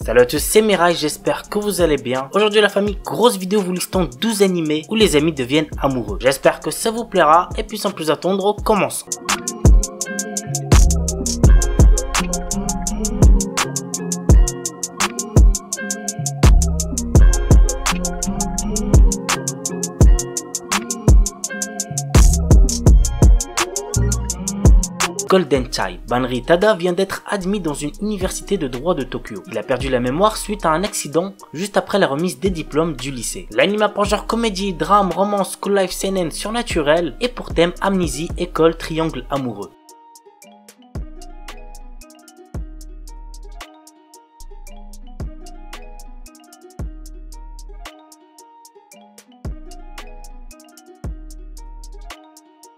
Salut à tous, c'est Mirai, j'espère que vous allez bien. Aujourd'hui la famille, grosse vidéo vous listant 12 animés où les amis deviennent amoureux. J'espère que ça vous plaira et puis sans plus attendre, commençons. Golden Child. Banri Tada vient d'être admis dans une université de droit de Tokyo. Il a perdu la mémoire suite à un accident juste après la remise des diplômes du lycée. L'anime pour genre comédie, drame, romance, school life, seinen, surnaturel et pour thème amnésie, école, triangle amoureux.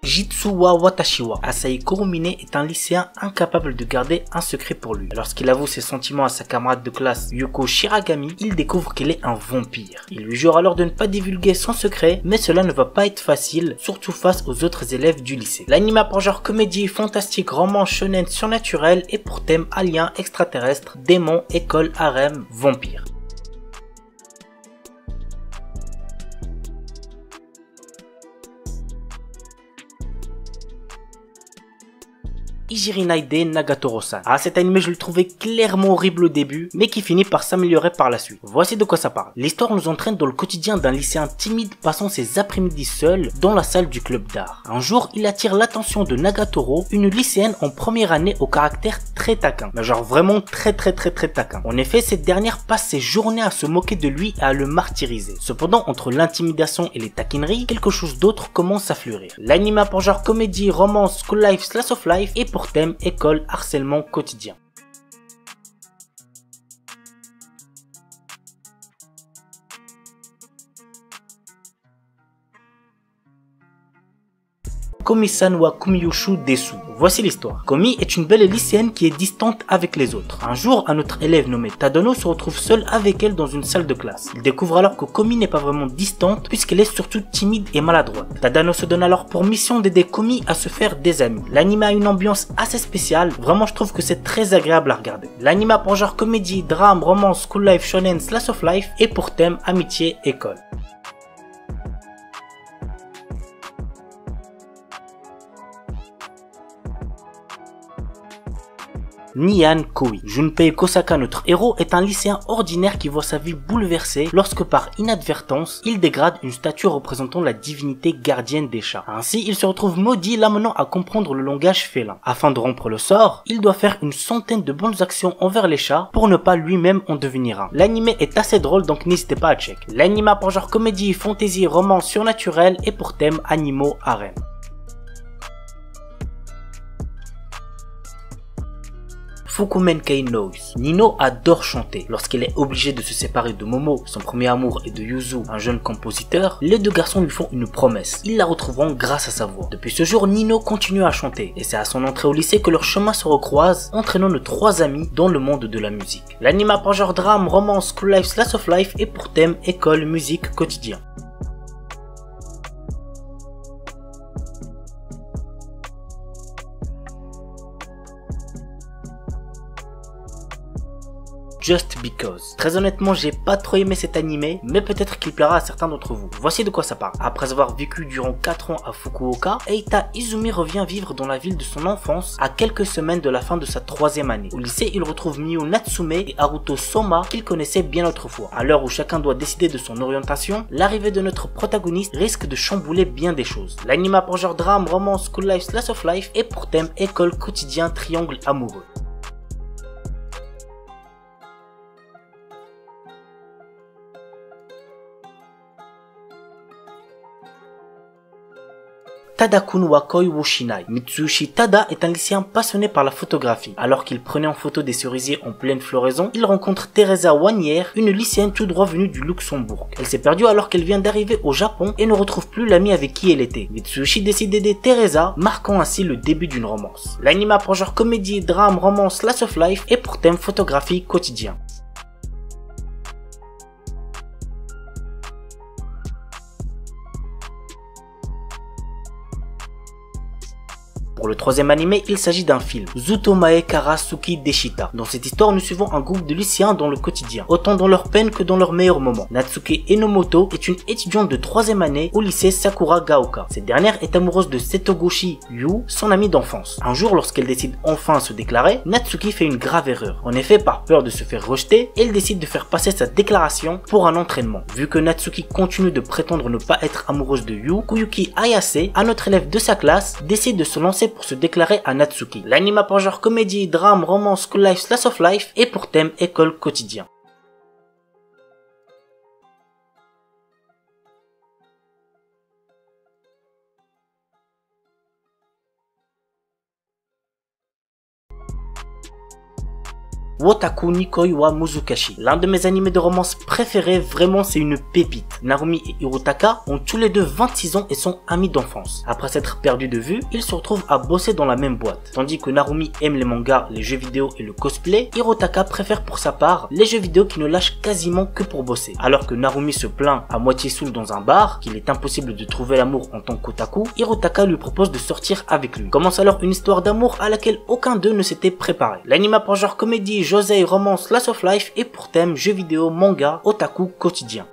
Jitsuwa Watashiwa. Asahi Kurumine est un lycéen incapable de garder un secret pour lui. Lorsqu'il avoue ses sentiments à sa camarade de classe Yuko Shiragami, il découvre qu'elle est un vampire. Il lui jure alors de ne pas divulguer son secret, mais cela ne va pas être facile, surtout face aux autres élèves du lycée. L'anime pour genre comédie, fantastique, roman, shonen, surnaturel et pour thème alien, extraterrestre, démon, école, harem, vampire. Ijirinaide Nagatoro-san. Ah, cet anime je le trouvais clairement horrible au début, mais qui finit par s'améliorer par la suite. Voici de quoi ça parle. L'histoire nous entraîne dans le quotidien d'un lycéen timide passant ses après-midi seul dans la salle du club d'art. Un jour, il attire l'attention de Nagatoro, une lycéenne en première année au caractère très taquin. Mais genre vraiment très taquin. En effet, cette dernière passe ses journées à se moquer de lui et à le martyriser. Cependant, entre l'intimidation et les taquineries, quelque chose d'autre commence à fleurir. L'anime pour genre comédie, romance, school life, slice of life et pour thème école, harcèlement quotidien. Komi-san wa Kumiyushu Desu. Voici l'histoire. Komi est une belle lycéenne qui est distante avec les autres. Un jour, un autre élève nommé Tadano se retrouve seul avec elle dans une salle de classe. Il découvre alors que Komi n'est pas vraiment distante puisqu'elle est surtout timide et maladroite. Tadano se donne alors pour mission d'aider Komi à se faire des amis. L'anime a une ambiance assez spéciale, vraiment je trouve que c'est très agréable à regarder. L'anime pour genre comédie, drame, romance, school life, shonen, slice of life et pour thème amitié, école. Nian Koi. Junpei Kosaka, notre héros, est un lycéen ordinaire qui voit sa vie bouleversée lorsque par inadvertance, il dégrade une statue représentant la divinité gardienne des chats. Ainsi, il se retrouve maudit, l'amenant à comprendre le langage félin. Afin de rompre le sort, il doit faire une centaine de bonnes actions envers les chats pour ne pas lui-même en devenir un. L'anime est assez drôle donc n'hésitez pas à check. L'anime pour genre comédie, fantasy, roman, surnaturel et pour thème animaux, harem. Fukumen Kei Noise. Nino adore chanter. Lorsqu'elle est obligée de se séparer de Momo, son premier amour, et de Yuzu, un jeune compositeur, les deux garçons lui font une promesse. Ils la retrouveront grâce à sa voix. Depuis ce jour, Nino continue à chanter. Et c'est à son entrée au lycée que leurs chemins se recroisent, entraînant nos trois amis dans le monde de la musique. L'anime pour genre drame, romance, school life, slice of life et pour thème école, musique, quotidien. Just Because. Très honnêtement, j'ai pas trop aimé cet animé, mais peut-être qu'il plaira à certains d'entre vous. Voici de quoi ça parle. Après avoir vécu durant 4 ans à Fukuoka, Eita Izumi revient vivre dans la ville de son enfance à quelques semaines de la fin de sa 3e année. Au lycée, il retrouve Miyu Natsume et Haruto Soma qu'il connaissait bien autrefois. À l'heure où chacun doit décider de son orientation, l'arrivée de notre protagoniste risque de chambouler bien des choses. L'anime pour genre drame, romance, school life, slice of life et pour thème école, quotidien, triangle amoureux. Tada-kun wa koi wo shinai. Mitsuyoshi Tada est un lycéen passionné par la photographie. Alors qu'il prenait en photo des cerisiers en pleine floraison, il rencontre Teresa Wanier, une lycéenne tout droit venue du Luxembourg. Elle s'est perdue alors qu'elle vient d'arriver au Japon et ne retrouve plus l'ami avec qui elle était. Mitsuyoshi décide d'aider Teresa, marquant ainsi le début d'une romance. L'anime pour genre comédie, drame, romance, slice of life et pour thème photographie quotidien. Pour le troisième animé, il s'agit d'un film, Zutomae Karasuki Deshita. Dans cette histoire, nous suivons un groupe de lycéens dans le quotidien, autant dans leur peine que dans leurs meilleurs moments. Natsuki Enomoto est une étudiante de troisième année au lycée Sakura Gaoka. Cette dernière est amoureuse de Setogoshi Yu, son amie d'enfance. Un jour, lorsqu'elle décide enfin de se déclarer, Natsuki fait une grave erreur. En effet, par peur de se faire rejeter, elle décide de faire passer sa déclaration pour un entraînement. Vu que Natsuki continue de prétendre ne pas être amoureuse de Yu, Kuyuki Ayase, un autre élève de sa classe, décide de se lancer pour se déclarer à Natsuki. L'anime a pour genre comédie, drame, romance, school life, slice of life et pour thème école quotidien. Wotaku Nikoi wa Muzukashi. L'un de mes animés de romance préférés, vraiment c'est une pépite. Narumi et Hirotaka ont tous les deux 26 ans et sont amis d'enfance. Après s'être perdus de vue, ils se retrouvent à bosser dans la même boîte. Tandis que Narumi aime les mangas, les jeux vidéo et le cosplay, Hirotaka préfère pour sa part les jeux vidéo qui ne lâchent quasiment que pour bosser. Alors que Narumi se plaint à moitié saoul dans un bar, qu'il est impossible de trouver l'amour en tant qu'otaku, Hirotaka lui propose de sortir avec lui. Commence alors une histoire d'amour à laquelle aucun d'eux ne s'était préparé. L'anime a pour genre comédie, josei, romance, slice of life et pour thème jeux vidéo, manga, otaku quotidien.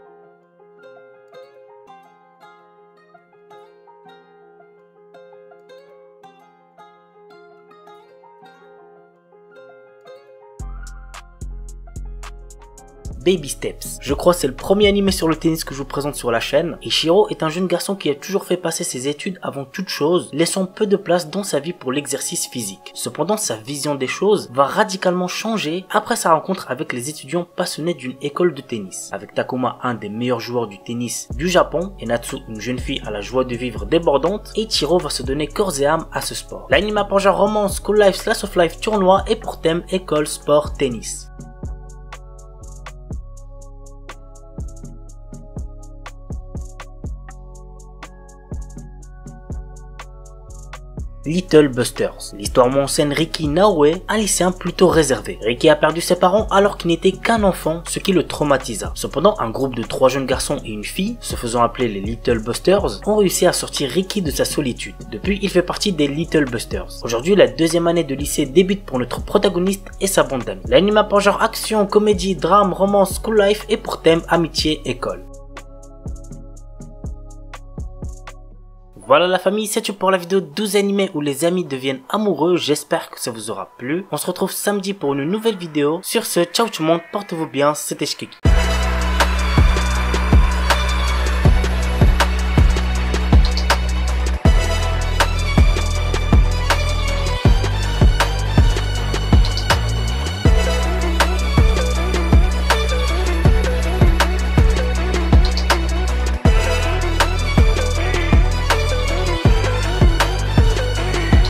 Baby Steps. Je crois c'est le premier animé sur le tennis que je vous présente sur la chaîne. Ichiro est un jeune garçon qui a toujours fait passer ses études avant toute chose, laissant peu de place dans sa vie pour l'exercice physique. Cependant, sa vision des choses va radicalement changer après sa rencontre avec les étudiants passionnés d'une école de tennis. Avec Takuma, un des meilleurs joueurs du tennis du Japon, et Natsu, une jeune fille à la joie de vivre débordante, Ichiro va se donner corps et âme à ce sport. L'anime a pour genre romance, school life, slice of life, tournoi et pour thème école, sport, tennis. Little Busters. L'histoire m'enseigne Riki Naoe, un lycéen plutôt réservé. Riki a perdu ses parents alors qu'il n'était qu'un enfant, ce qui le traumatisa. Cependant, un groupe de 3 jeunes garçons et une fille, se faisant appeler les Little Busters, ont réussi à sortir Riki de sa solitude. Depuis, il fait partie des Little Busters. Aujourd'hui, la deuxième année de lycée débute pour notre protagoniste et sa bande d'amis. L'anime a pour genre action, comédie, drame, romance, school life et pour thème amitié, école. Voilà la famille, c'est tout pour la vidéo 12 animés où les amis deviennent amoureux. J'espère que ça vous aura plu. On se retrouve samedi pour une nouvelle vidéo. Sur ce, ciao tout le monde, portez-vous bien, c'était Shikeki.